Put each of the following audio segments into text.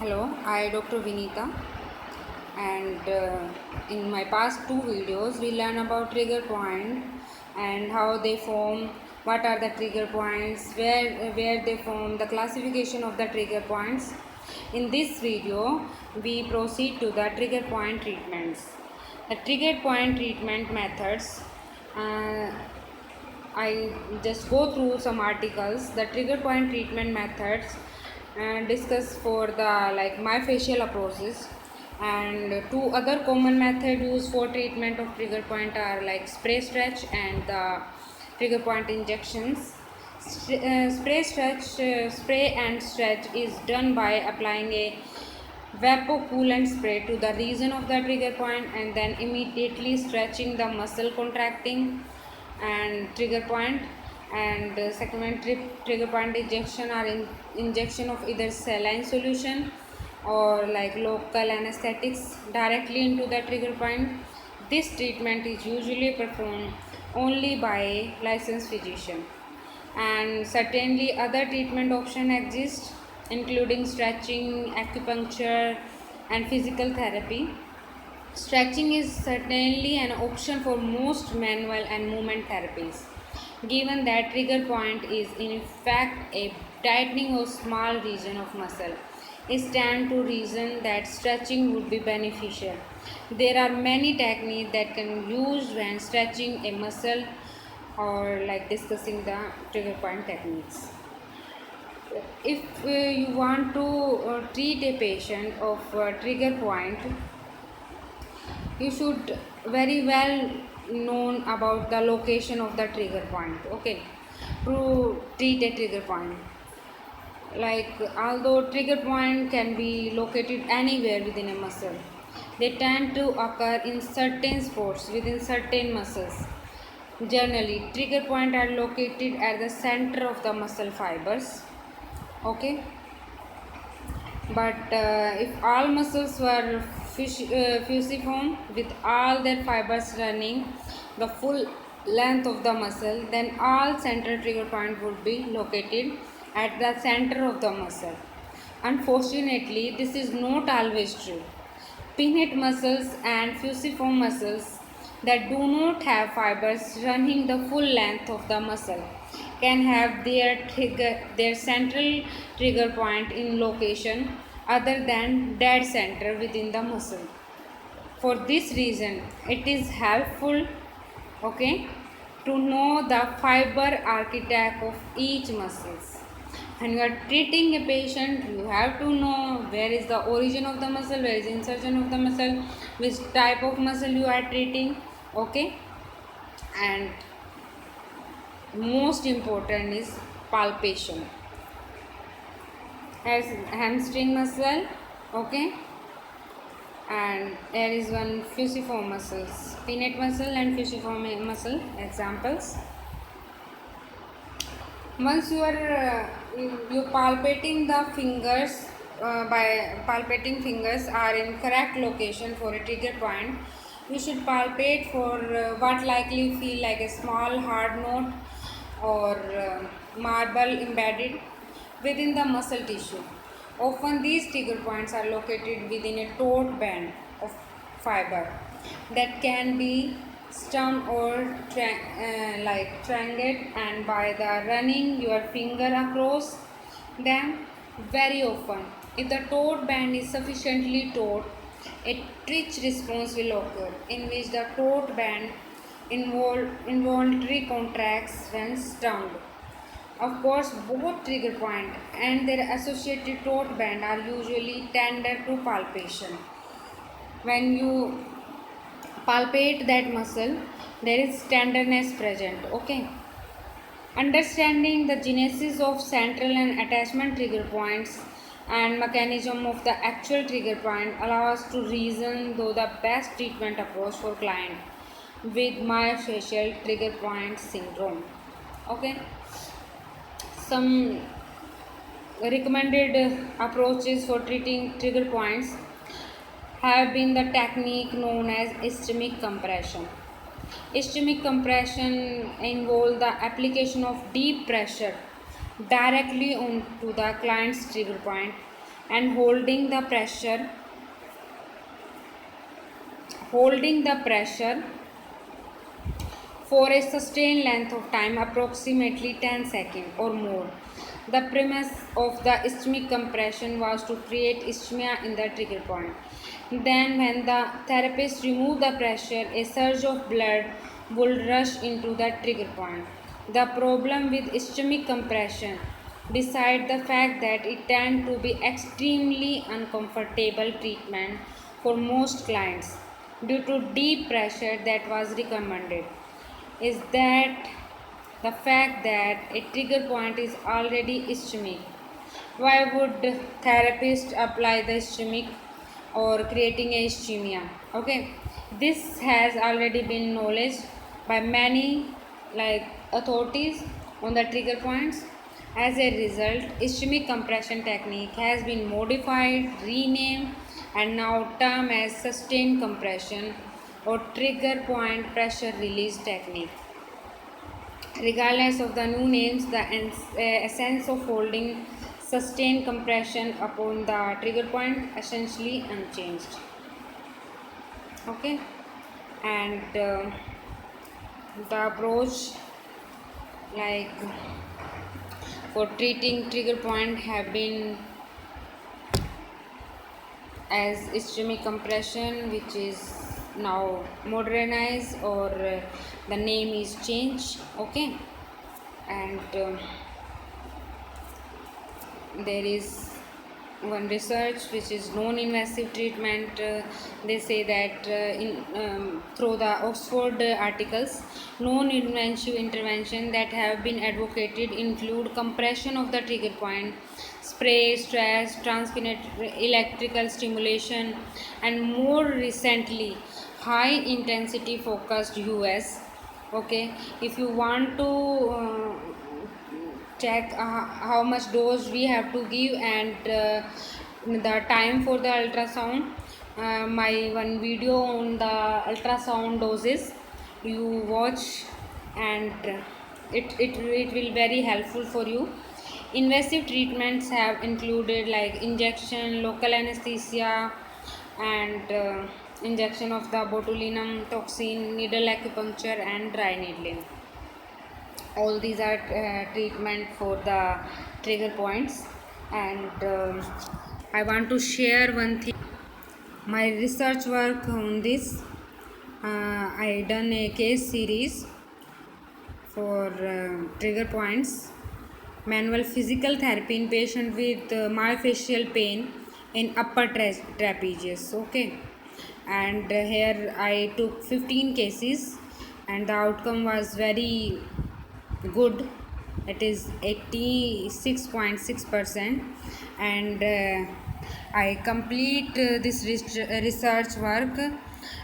Hello, I Dr. Vinita, and in my past two videos we learn about trigger point and how they form, what are the trigger points, where they form, the classification of the trigger points. In this video we proceed to the trigger point treatments. The trigger point treatment methods, uh, I just go through some articles. The trigger point treatment methods and discuss for the like myofascial approaches, and two other common method used for treatment of trigger point are like spray stretch and the trigger point injections. Spray and stretch is done by applying a vapor coolant spray to the region of the trigger point and then immediately stretching the muscle contracting and trigger point. And second one, trigger point injection or injection of either saline solution or like local anesthetics directly into the trigger point. This treatment is usually performed only by a licensed physician, and certainly other treatment options exist including stretching, acupuncture and physical therapy. Stretching is certainly an option for most manual and movement therapies, given that trigger point is in fact a tightening of small region of muscle. It stands to reason that stretching would be beneficial. There are many techniques that can be used when stretching a muscle or like discussing the trigger point techniques. If you want to treat a patient of trigger point, you should very well known about the location of the trigger point, okay, to treat a trigger point. Like although trigger point can be located anywhere within a muscle, they tend to occur in certain spots within certain muscles. Generally trigger point are located at the center of the muscle fibers, okay. But if all muscles were fusiform with all their fibers running the full length of the muscle, then all central trigger point would be located at the center of the muscle. Unfortunately, this is not always true. Pinhead muscles and fusiform muscles that do not have fibers running the full length of the muscle can have their central trigger point in location other than dead center within the muscle. For this reason, it is helpful, okay, to know the fiber architect of each muscles. When you are treating a patient, you have to know where is the origin of the muscle, where is insertion of the muscle, which type of muscle you are treating, okay. And most important is palpation. As hamstring muscle, okay, and there is one fusiform muscles, pinate muscle and fusiform muscle examples. Once you are you palpating the fingers, by palpating fingers are in correct location for a trigger point, you should palpate for what likely feel like a small hard knot or marble embedded within the muscle tissue. Often these trigger points are located within a taut band of fiber that can be stem or like triangulate, and by the running your finger across them very often, if the taut band is sufficiently taut, a twitch response will occur in which the taut band involuntarily contracts when stung. Of course, both trigger point and their associated taut band are usually tender to palpation. When you palpate that muscle, there is tenderness present, okay. Understanding the genesis of central and attachment trigger points and mechanism of the actual trigger point allow us to reason though the best treatment approach for client with myofascial trigger point syndrome, okay. Some recommended approaches for treating trigger points have been the technique known as ischemic compression. Ischemic compression involves the application of deep pressure directly onto the client's trigger point and holding the pressure for a sustained length of time, approximately 10 seconds or more. The premise of the ischemic compression was to create ischemia in the trigger point. Then, when the therapist removed the pressure, a surge of blood would rush into the trigger point. The problem with ischemic compression, besides the fact that it tends to be extremely uncomfortable treatment for most clients due to deep pressure that was recommended, is that the fact that a trigger point is already ischemic. Why would therapist apply the ischemic or creating a ischemia? Okay, this has already been knowledge by many authorities on the trigger points. As a result, ischemic compression technique has been modified, renamed, and now termed as sustained compression or trigger point pressure release technique. Regardless of the new names, the essence of holding sustained compression upon the trigger point essentially unchanged. Okay, and the approach like for treating trigger point have been as ischemic compression, which is now modernized, or the name is changed. Okay, and there is one research which is non-invasive treatment. They say that through the Oxford articles, non-invasive intervention that have been advocated include compression of the trigger point, spray, stress, transcranial electrical stimulation, and more recently high intensity focused US. Okay, if you want to check how much dose we have to give and the time for the ultrasound, my one video on the ultrasound doses you watch, and it will very helpful for you. Invasive treatments have included like injection, local anesthesia, and injection of the botulinum toxin, needle acupuncture, and dry needling. All these are treatment for the trigger points. And I want to share one thing, my research work on this. I done a case series for trigger points, manual physical therapy in patient with myofascial pain in upper trapezius. Okay, and here I took 15 cases and the outcome was very good. It is 86.6%, and I complete this research work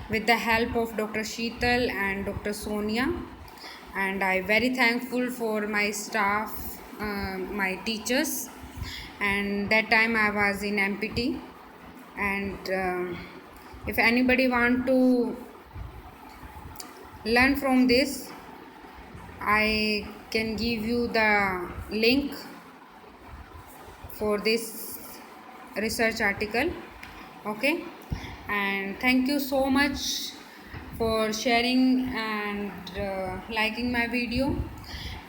with the help of Dr. Sheetal and Dr. Sonia, and I very thankful for my staff, my teachers, and that time I was in MPT. And if anybody want to learn from this, I can give you the link for this research article. Okay, and thank you so much for sharing and liking my video,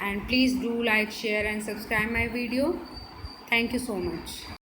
and please do like, share, and subscribe my video. Thank you so much.